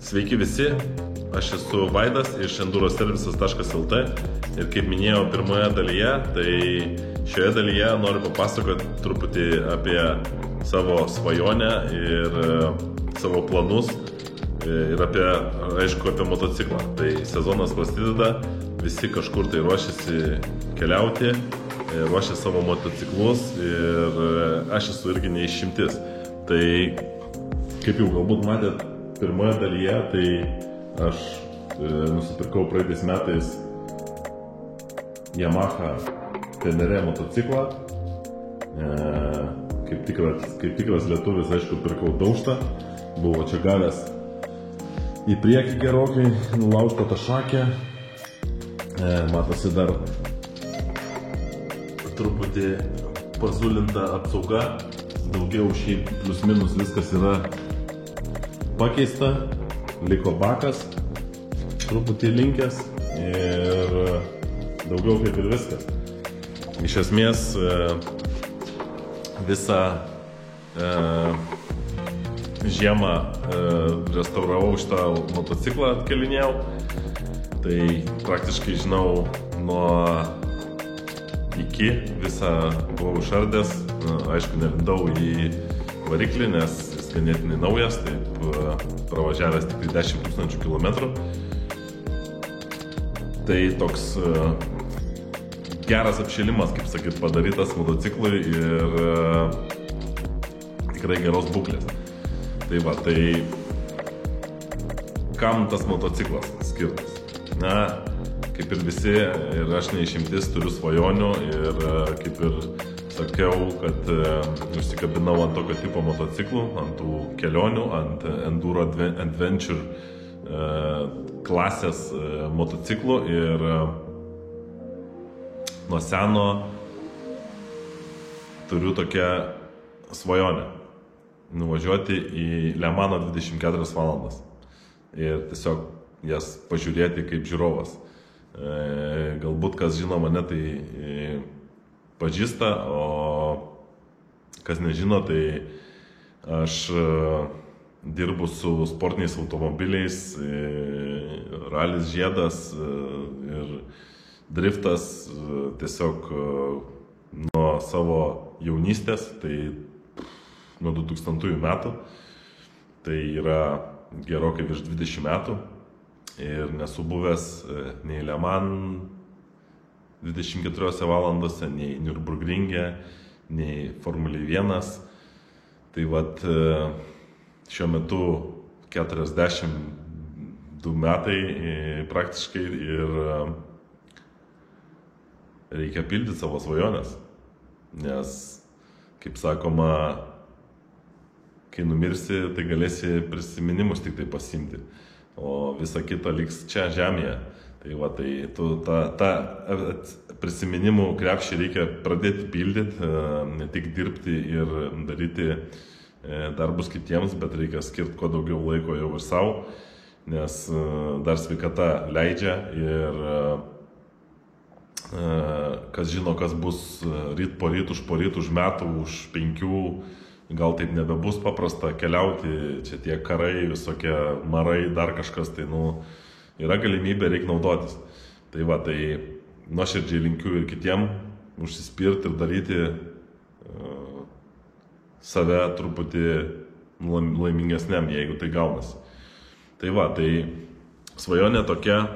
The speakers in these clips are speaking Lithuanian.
Sveiki visi, aš esu Vaidas iš enduroservisas.lt ir kaip minėjau pirmoje dalyje, tai šioje dalyje noriu papasakoti truputį apie savo svajonę ir savo planus ir aišku, apie motociklą. Tai sezonas prasideda, visi kažkur tai ruošiasi keliauti, ruošia savo motociklus ir aš esu irgi neišimtis. Tai kaip jau galbūt matėt pirmoje dalyje, tai aš nusipirkau praeitais metais Yamaha Tenere motociklą. Kaip tikras lietuvis, aišku, pirkau daužtą. Buvo čia gavęs į priekį gerokai, nulaužta ta šakė. Matosi dar truputį pazulinta apsauga. Daugiau šiaip plius minus viskas yra pakeista. Liko bakas truputį linkęs ir daugiau kaip ir viskas. Iš esmės visą žiemą restauravau šitą motociklą, atkelinėjau. Tai praktiškai žinau nuo iki visą buvau išardęs. Aišku, nelindau į variklį, nes jis ganėtinai naujas, taip pravažiavęs tik 10 000 kilometrų. Tai toks geras apšilimas, kaip sakyt, padarytas motociklui ir tikrai geros būklės. Tai va, tai kam tas motociklas skirtas? Na, kaip ir visi, ir aš neišimtis, turiu svajonių ir kaip ir sakiau, kad užsikabinau ant tokio tipo motociklų, ant tų kelionių, ant Enduro Adventure klasės motociklų ir nuo seno turiu tokią svajonę nuvažiuoti į Le Mano 24 valandas ir tiesiog jas pažiūrėti kaip žiūrovas. Galbūt kas žino mane, tai pažįsta, o kas nežino, tai aš dirbu su sportiniais automobiliais, ralis žiedas ir driftas tiesiog nuo savo jaunystės, tai nuo 2000 metų, tai yra gerokai virš 20 metų ir nesu buvęs nei Le Mans 24 valandose, nei Nürburgringe, nei Formulė 1. Tai vat šiuo metu 42 metai praktiškai ir reikia pildyti savo svajonės, nes, kaip sakoma, kai numirsi, tai galėsi prisiminimus tik tai pasiimti, o visa kita liks čia žemėje. Tai va, tai tą prisiminimų krepšį reikia pradėti pildyti, ne tik dirbti ir daryti darbus kitiems, bet reikia skirti kuo daugiau laiko jau ir savo, nes dar sveikata leidžia ir kas žino, kas bus ryt po ryt, už metų, už 5, gal taip nebebus paprasta keliauti, čia tie karai, visokie marai, dar kažkas, tai yra galimybė, reikia naudotis. Tai va, tai nuoširdžiai linkiu ir kitiem užsispirti ir daryti save truputį laimingesniam, jeigu tai gaunasi. Tai va, tai svajonė tokia,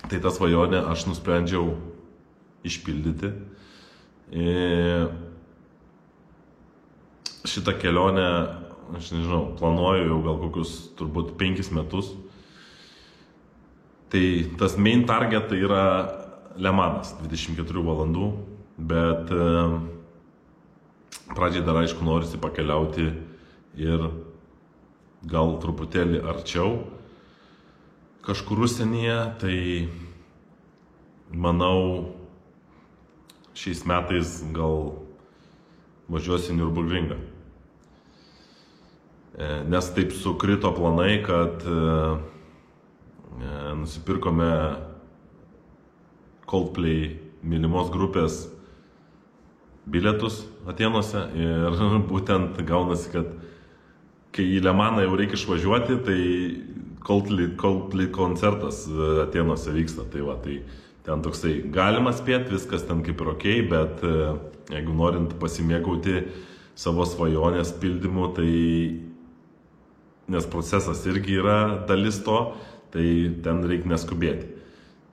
tai tą svajonę aš nusprendžiau išpildyti. Šitą kelionę, aš nežinau, planuoju jau gal kokius turbūt 5 metus. Tai tas main target tai yra Le Manas 24 valandų, bet pradžiai dar aišku norisi pakeliauti ir gal truputėlį arčiau kažkur užsienyje, tai manau šiais metais gal važiuosiu į Nürburgringą. Nes taip sukrito planai, kad nusipirkome Coldplay mylimos grupės bilietus Atėnuose ir būtent gaunasi, kad kai į Le Maną jau reikia išvažiuoti, tai Coldplay koncertas Atėnuose vyksta. Tai va, tai ten toksai galima spėti, viskas ten kaip ir okei, bet jeigu norint pasimėgauti savo svajonės pildymu, tai nes procesas irgi yra dalis to, tai ten reikia neskubėti.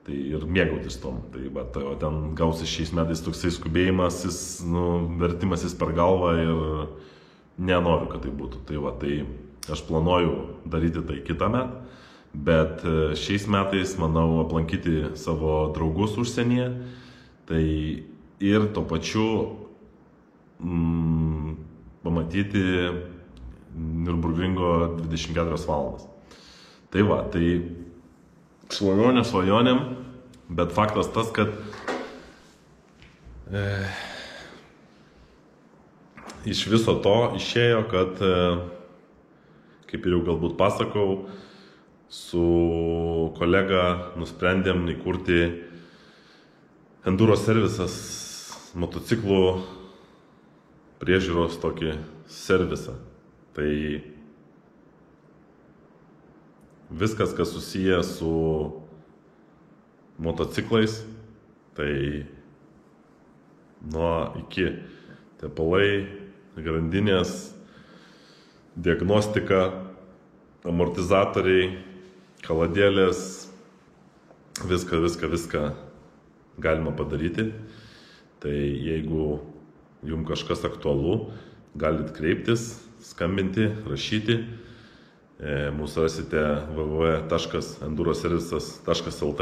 Tai ir mėgautis tom. Tai va, o ten gausi šiais metais toksai skubėjimasis, vertimasis per galvą ir nenoriu, kad tai būtų. Tai va, tai aš planuoju daryti tai kitą metą, bet šiais metais, manau, aplankyti savo draugus užsienyje, tai ir tuo pačiu pamatyti Nürburgringo 24 valandas. Tai va, tai svajonėm, bet faktas tas, kad iš viso to išėjo, kad, kaip ir jau galbūt pasakau, su kolega nusprendėm įkurti Enduro servisas motociklų priežiūros tokį servisą. Tai viskas, kas susiję su motociklais, tai nuo iki tepalai, grandinės, diagnostika, amortizatoriai, kaladėlės, viską galima padaryti. Tai jeigu jums kažkas aktualu, galit kreiptis, skambinti, rašyti. Mūsų rasite www.enduroservisas.lt.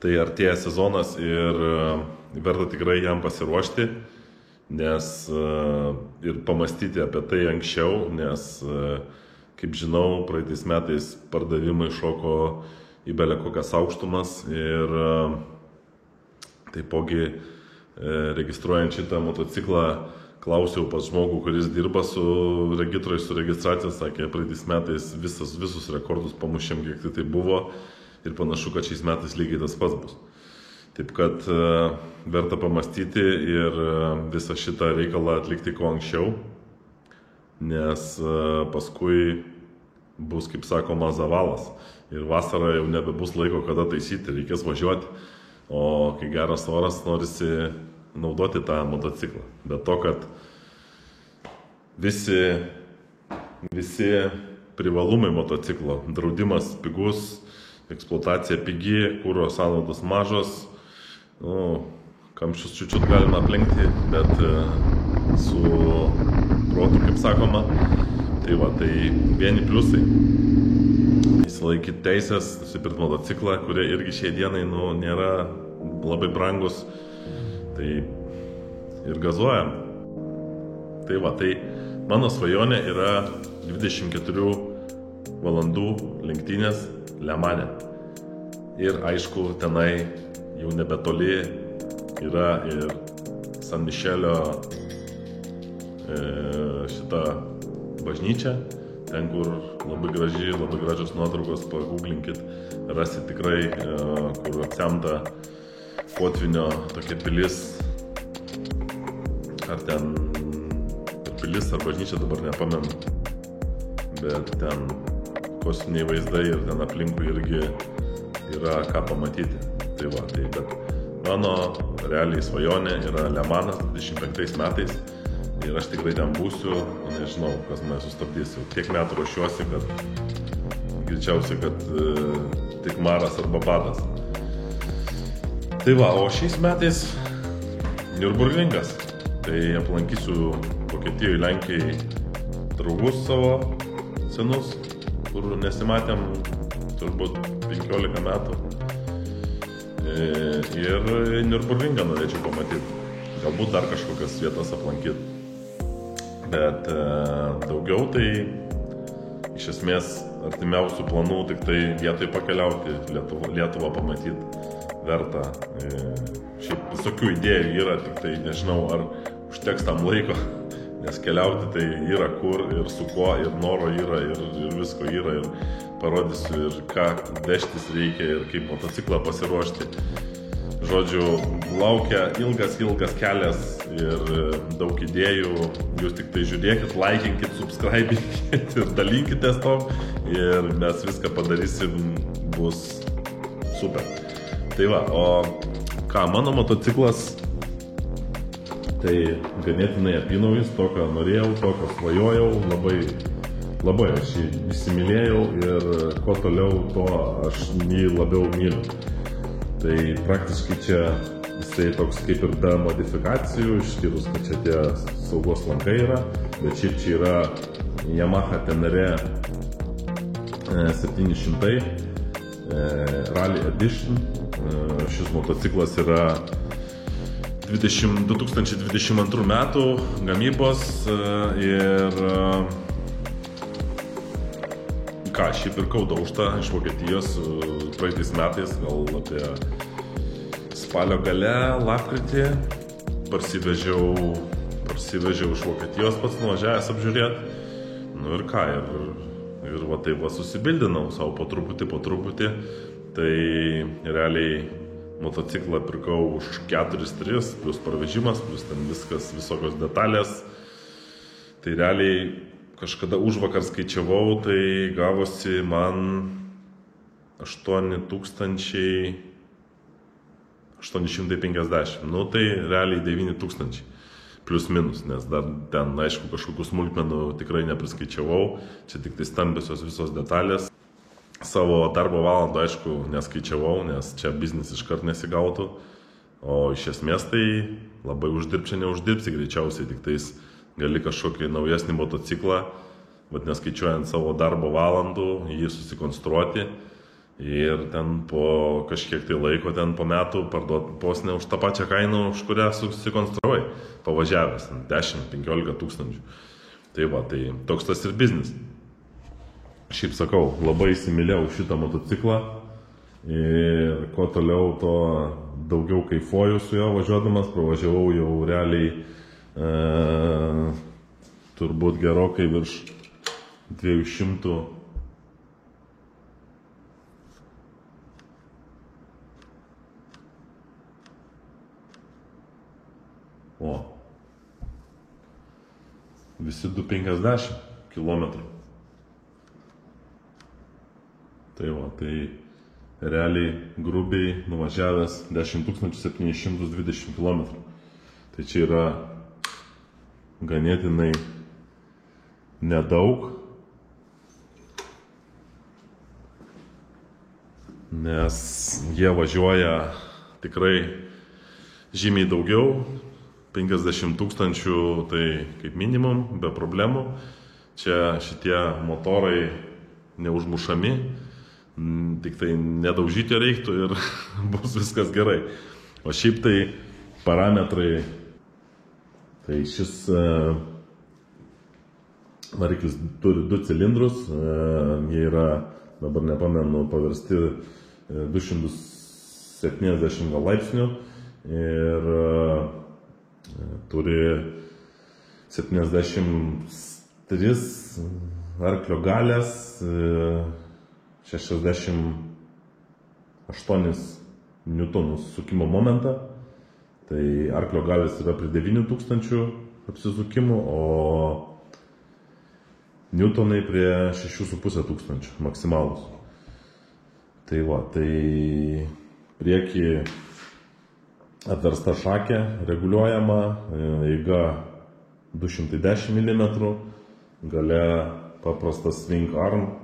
Tai artėja sezonas ir verta tikrai jam pasiruošti, nes ir pamastyti apie tai anksčiau, nes, kaip žinau, praeitais metais pardavimai šoko į bele kokias aukštumas ir taipogi registruojant šitą motociklą klausiau pas žmogų, kuris dirba su registracija, sakė, praeitais metais visus rekordus pamušėm, kiek tai buvo ir panašu, kad šiais metais lygiai tas pats bus. Taip kad verta pamastyti ir visą šitą reikalą atlikti kuo anksčiau, nes paskui bus, kaip sakoma, zavalas ir vasarą jau nebebus laiko, kada taisyti, reikės važiuoti, o kai geras oras, norisi naudoti tą motociklą. Bet to, kad visi privalumai motociklo, draudimas pigus, eksploatacija pigi, kuro sąnaudos mažos, kamščius čiučiut galima aplenkti, bet su protu, kaip sakoma. Tai va, tai vieni pliusai. Įsilaikyti teisės, nusipirkti motociklą, kurie irgi šiai dienai nėra labai brangus. Tai ir gazuojam. Tai va, tai mano svajonė yra 24 valandų lenktynės Le Mane. Ir aišku, tenai jau nebetoli yra ir San Mišelio šita bažnyčia, ten, kur labai gražios nuotraukos, pagooglinkit, rasit tikrai, kur apsemta potvinio tokia pilis, ar ten pilis, ar bažnyčia, dabar nepamenu, bet ten kosminiai vaizdai ir ten aplinkui irgi yra ką pamatyti. Tai va, tai bet mano realiai svajonė yra Le Manas 25 metais ir aš tikrai ten būsiu, nežinau, kas mane sustabdys, jau tiek metų ruošiuosi, kad greičiausiai, kad tik maras arba badas. Tai va, o šiais metais Nürburgringas. Tai aplankysiu Vokietijoje, Lenkijoje draugus savo senus, kur nesimatėm turbūt 15 metų. Ir Nürburgringą norėčiau pamatyti. Galbūt dar kažkokias vietas aplankyti. Bet daugiau tai iš esmės artimiausių planų tik tai vietoj pakeliauti, Lietuvą pamatyti. Verta. Šiaip visokių idėjų yra, tik tai nežinau, ar užteks tam laiko, nes keliauti tai yra kur ir su kuo, ir noro yra, ir visko yra, ir parodysiu, ir ką vežtis reikia, ir kaip motociklą pasiruošti. Žodžiu, laukia ilgas kelias ir daug idėjų. Jūs tik tai žiūrėkit, laikinkit, subscribinkit ir dalinkitės to. Ir mes viską padarysim, bus super. Tai va, o ką, mano motociklas, tai ganėtinai apynaujis, to, ką norėjau, to, ką svajojau, labai aš jį įsimylėjau ir kuo toliau, to aš jį labiau myliu. Tai praktiškai čia jisai toks kaip ir be modifikacijų, išskyrus, kad čia tie saugos lankai yra, bet šiaip čia yra Yamaha Tenere 700 Rally Edition. Šis motociklas yra 2022 metų gamybos ir ką, aš jį pirkau daužtą iš Vokietijos praeitais metais, gal apie spalio gale, lapkritį. Parsivežiau iš Vokietijos pats nuvažiavęs apžiūrėti. Nu ir ką, ir va taip va susibildinau savo po truputį. Tai realiai motociklą pirkau už 4-3, plus parvežimas, plus ten viskas, visokios detalės. Tai realiai kažkada užvakar skaičiavau, tai gavosi man 8850. Nu tai realiai 9000 plus minus, nes dar ten, aišku, kažkokių smulkmenų tikrai nepriskaičiavau. Čia tik tai stambiosios visos detalės. Savo darbo valandų, aišku, neskaičiavau, nes čia biznis iškart nesigautų. O iš esmės tai labai uždirbčia neuždirbsi, greičiausiai tik tais gali kažkokį naujesnį motociklą, bet neskaičiuojant savo darbo valandų, jį susikonstruoti ir ten po kažkiek tai laiko, ten po metų parduoti posnę už tą pačią kainą, už kurią susikonstruoji, pavažiavęs 10-15 tūkstančių. Tai va, tai toks tas ir biznis. Šiaip sakau, labai įsimylėjau šitą motociklą ir kuo toliau, to daugiau kaifuoju su juo važiuodamas. Pravažiavau jau realiai turbūt gerokai virš 200 visi 250 kilometrų. Tai va, tai realiai grubiai nuvažiavęs 10 720 km. Tai čia yra ganėtinai nedaug, nes jie važiuoja tikrai žymiai daugiau, 50 000 tai kaip minimum, be problemų. Čia šitie motorai neužmušami, tik tai nedaužyti reiktų ir bus viskas gerai. O šiaip tai parametrai, tai šis variklis turi 2 cilindrus, jie yra, dabar nepamenu, paversti 270 laipsnių ir turi 73 arklio galės, 68 niutonus sukimo momentą. Tai arklio galės yra prie 9000 apsisukimų, o niutonai prie 6500 maksimalus. Tai va, tai priekį atversta šakė, reguliuojama, eiga 210 mm, gale paprastas swing arm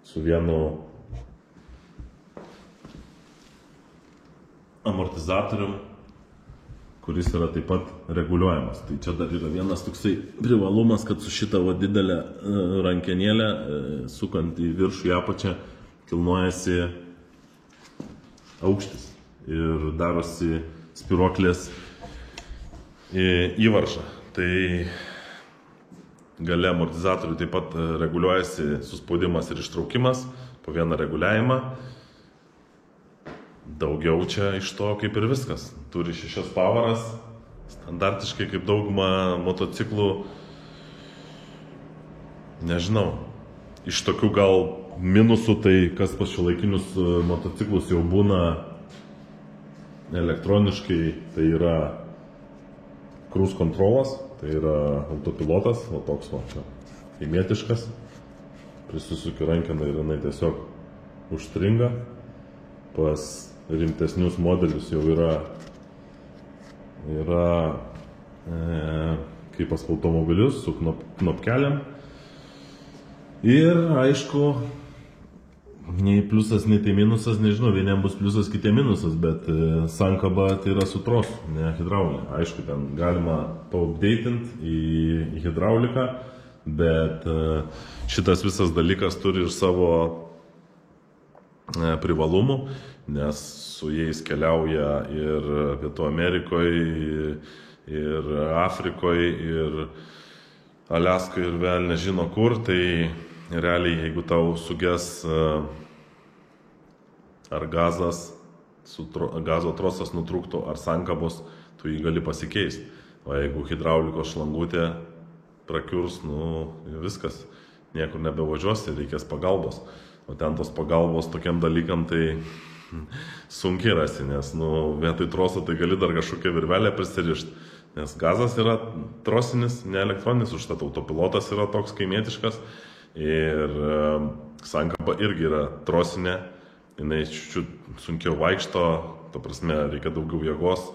su vienu amortizatorium, kuris yra taip pat reguliuojamas. Tai čia dar yra vienas toksai privalumas, kad su šita didelė rankenėlė, sukant į viršų į apačią, kilnojasi aukštis ir darosi spiruoklės įvarža. Tai gale amortizatorių taip pat reguliuojasi suspaudimas ir ištraukimas po vieną reguliavimą. Daugiau čia iš to kaip ir viskas. Turi 6 pavaras, standartiškai kaip dauguma motociklų. Nežinau, iš tokių gal minusų, tai kas pas šiuolaikinius motociklus jau būna elektroniškai tai yra cruise controlas, tai yra autopilotas, o toks kaimietiškas. Prisisukiu rankeną ir jinai tiesiog užstringa. Pas rimtesnius modelius jau yra kaip pas automobilius su knopkeliam. Ir aišku, nei pliusas, nei tai minusas, nežinau, vieniem bus pliusas, kitiem minusas, bet sankaba tai yra su trosu, ne hidraulinė. Aišku, ten galima paupdeitinti į hidrauliką, bet šitas visas dalykas turi ir savo privalumų, nes su jais keliauja ir Pietų Amerikoje, ir Afrikoje, ir Aliaskoje, ir vėl nežino kur, tai realiai, jeigu tau suges ar gazo trosas nutrūktų, ar sankabos, tu jį gali pasikeisti. O jeigu hidraulikos šlangutė prakiurs, viskas, niekur nebevažiuosi, reikės pagalbos. O ten tos pagalbos tokiam dalykam tai sunkiai rasti, nes vietoj troso tai gali dar kažkokią virvelę prisirišti. Nes gazas yra trosinis, ne elektroninis, užtat autopilotas yra toks kaimietiškas. Ir sankaba irgi yra trosinė, jinai sunkiau vaikšto, ta prasme reikia daugiau jėgos.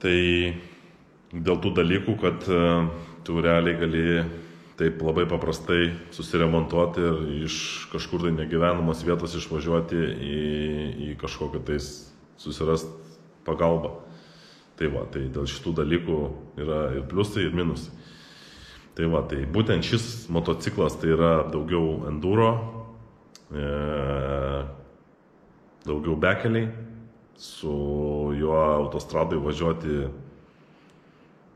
Tai dėl tų dalykų, kad tu realiai gali taip labai paprastai susiremontuoti ir iš kažkur tai negyvenamos vietos išvažiuoti į kažkokią tais susirast pagalbą. Tai dėl šitų dalykų yra ir pliusai, ir minusai. Tai būtent šis motociklas tai yra daugiau enduro, daugiau bekeliai, su juo autostradai važiuoti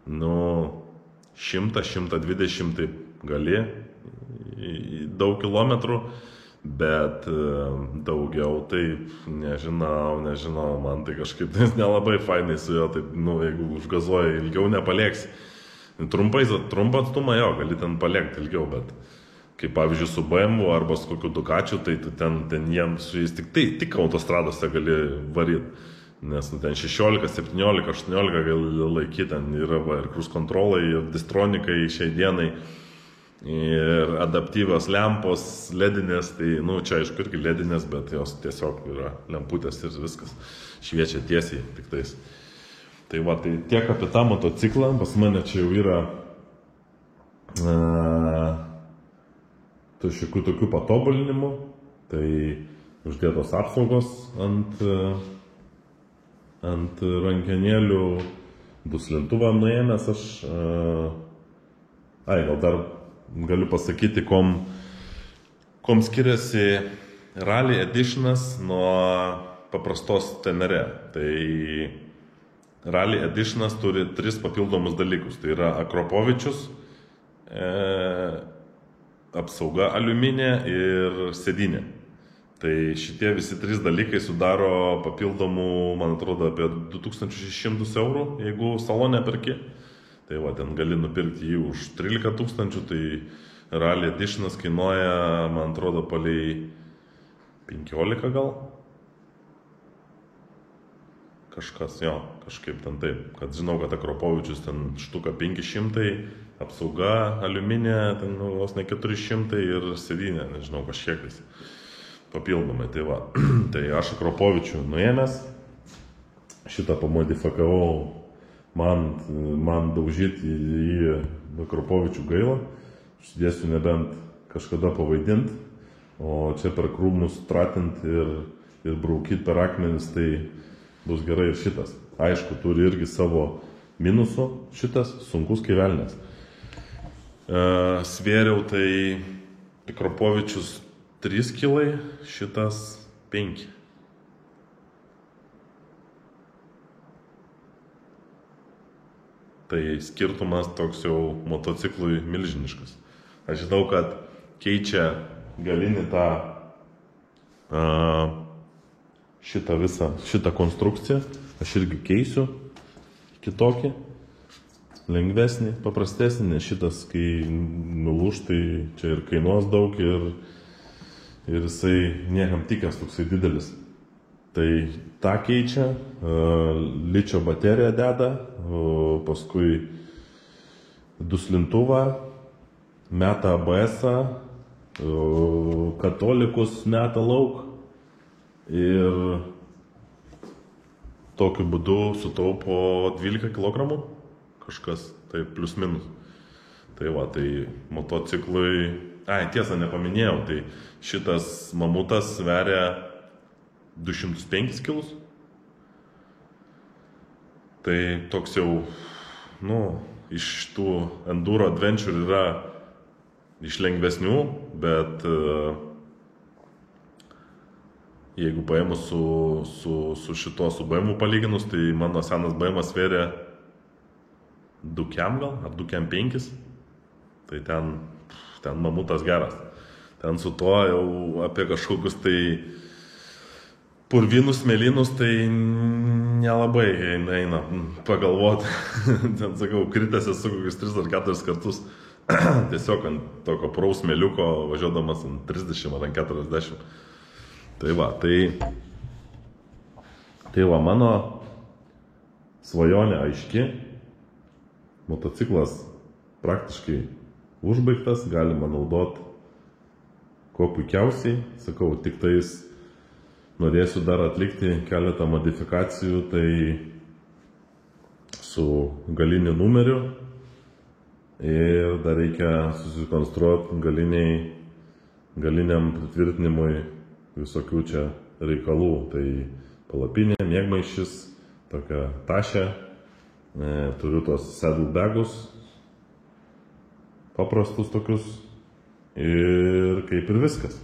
100-120 taip gali, daug kilometrų, bet daugiau taip nežinau, man tai kažkaip nelabai fainai su juo, taip, jeigu užgazuoji ilgiau nepalėksi. Trumpą atstumą jo, gali ten palėkti ilgiau, bet kaip pavyzdžiui su BMW arba su kokiu Ducatiu, tai ten jiems su jais tik autostradose gali varyti. Nes ten 16, 17, 18 gali laikyti, ten yra ir cruise controlai, ir distronikai šiai dienai, ir adaptyvios lempos, ledinės, tai čia aišku irgi ledinės, bet jos tiesiog yra lemputės ir viskas šviečia tiesiai tik tais. Tai tiek apie tą motociklą, pas mane čia jau yra šiokių tokių patobulinimų, tai uždėtos apsaugos ant rankenėlių, duslintuvą nuėmęs aš, gal dar galiu pasakyti, kom skiriasi Rally Editionas nuo paprastos Tenere. Tai Rally Editionas turi 3 papildomus dalykus, tai yra Akropovičius, apsauga aliuminė ir sėdinė. Tai šitie visi 3 dalykai sudaro papildomų, man atrodo, apie 2600 €, jeigu salone perki. Tai ten gali nupirkti jį už 13 000, tai Rally Editionas kainuoja, man atrodo, palei 15 gal. Kažkas, kažkaip ten taip, kad žinau, kad Akropovičius ten štuka 500, apsauga aliuminė, ten vos ne 400 ir sėdinė, nežinau, kažkiek tais papildomai. Tai aš Akropovičių nuėmęs, šitą pamodifikavau, man daužyti į Akropovičių gailą, užsidėsiu nebent kažkada pavaidinti, o čia per krūmus tratinti ir braukyti per akmenis, tai bus gerai ir šitas. Aišku, turi irgi savo minusų, šitas sunkus kaivelnės. Svėriau tai Akropovičius 3 kilai, šitas 5. Tai skirtumas toks jau motociklui milžiniškas. Aš žinau, kad keičia galinį tą šitą konstrukciją, aš irgi keisiu kitokį, lengvesnį, paprastesnį, nes šitas, kai nulūž, tai čia ir kainuos daug ir jisai niekam tikęs toksai didelis. Tai tą keičia, ličio bateriją deda, paskui duslintuvą, meta ABS-ą, katolikus meta lauk ir tokiu būdu sutaupo 12 kg, kažkas, tai plius minus. Tai va, tai motociklui, tiesa, nepaminėjau, tai šitas mamutas sveria 205 kg. Tai toks jau, iš tų enduro adventure yra iš lengvesnių, bet jeigu paėmus su šito, su BMW palyginus, tai mano senas BMW svėrė 2 gal, ar 2,5. Tai ten mamutas geras. Ten su to jau apie kažkokius tai purvinus, mėlynus, tai nelabai eina pagalvoti. Ten, sakau, kritęs esu kokius 3 ar 4 kartus. Tiesiog ant tokio prausmėliuko važiuodamas ant 30 ar ant 40. Tai va, mano svajonė aiški. Motociklas praktiškai užbaigtas, galima naudoti kuo puikiausiai. Sakau, tik tais norėsiu dar atlikti keletą modifikacijų, tai su galiniu numeriu ir dar reikia susikonstruoti galiniam pritvirtinimui visokių čia reikalų. Tai palapinė, miegmaišis, tokia tašė, turiu tos saddlebagus, paprastus tokius ir kaip ir viskas.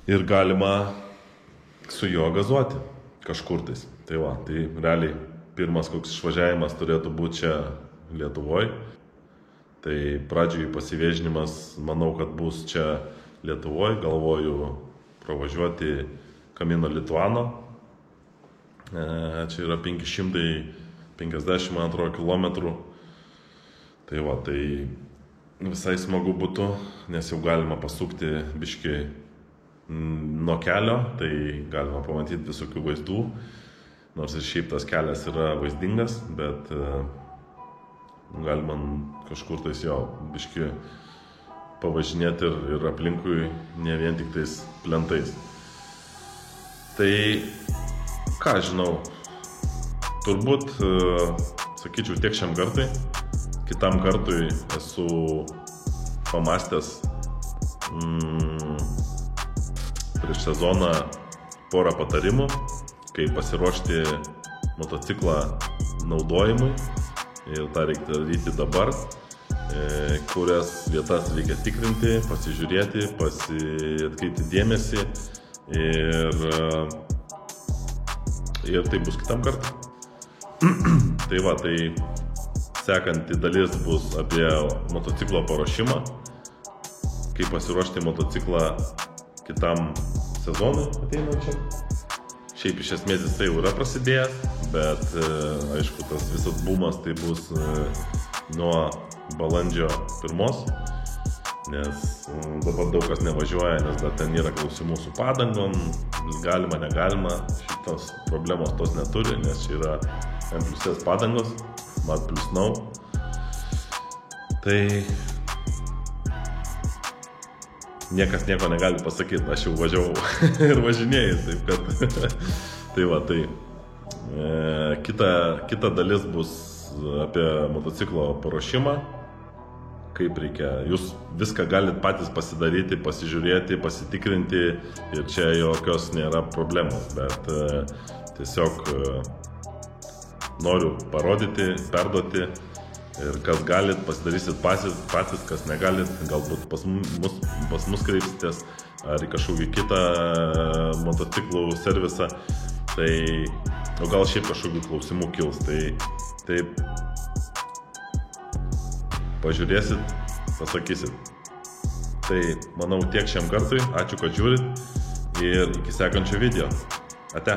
Ir galima su juo gazuoti kažkur tais. Tai va, tai realiai pirmas koks išvažiavimas turėtų būti čia Lietuvoje. Tai pradžioj pasivėžinimas, manau, kad bus čia Lietuvoje. Galvoju pravažiuoti Camino Lituano. Čia yra 550, man atrodo, kilometrų. Tai va, tai visai smagu būtų, nes jau galima pasukti biškį nuo kelio, tai galima pamatyti visokių vaizdų. Nors ir šiaip tas kelias yra vaizdingas, bet galima kažkur tais jo biškį pavažinėti ir aplinkui, ne vien tik tais plentais. Tai ką žinau, turbūt, sakyčiau, tiek šiam kartui. Kitam kartui esu pamastęs prieš sezoną porą patarimų, kaip pasiruošti motociklą naudojimui. Ir tą reikia daryti dabar, kurias vietas reikia tikrinti, pasižiūrėti, atkreipti dėmesį ir tai bus kitam kartui. Tai va, tai sekanti dalis bus apie motociklo paruošimą, kaip pasiruošti motociklą kitam sezonui ateinančiam. Šiaip iš esmės jis tai jau yra prasidėjęs, bet aišku, tas visas bumas tai bus nuo balandžio 1, nes dabar daug kas nevažiuoja, nes dar ten yra klausimų su padangom, galima, negalima, šitos problemos tos neturi, nes čia yra M+S padangos, Mat plus Now. Tai niekas nieko negali pasakyti, aš jau važiavau ir važinėjau, taip kad tai va, tai kita dalis bus apie motociklo paruošimą, kaip reikia, jūs viską galit patys pasidaryti, pasižiūrėti, pasitikrinti ir čia jokios nėra problemos, bet tiesiog noriu parodyti, perduoti ir kas galit, pasidarysit patys, kas negalit, galbūt pas mus kreipsitės ar į kažkokį kitą motociklų servisą, tai o gal šiaip kažkokių klausimų kils, tai pažiūrėsit, pasakysit. Tai manau tiek šiam kartui, ačiū, kad žiūrit ir iki sekančio video. Ate.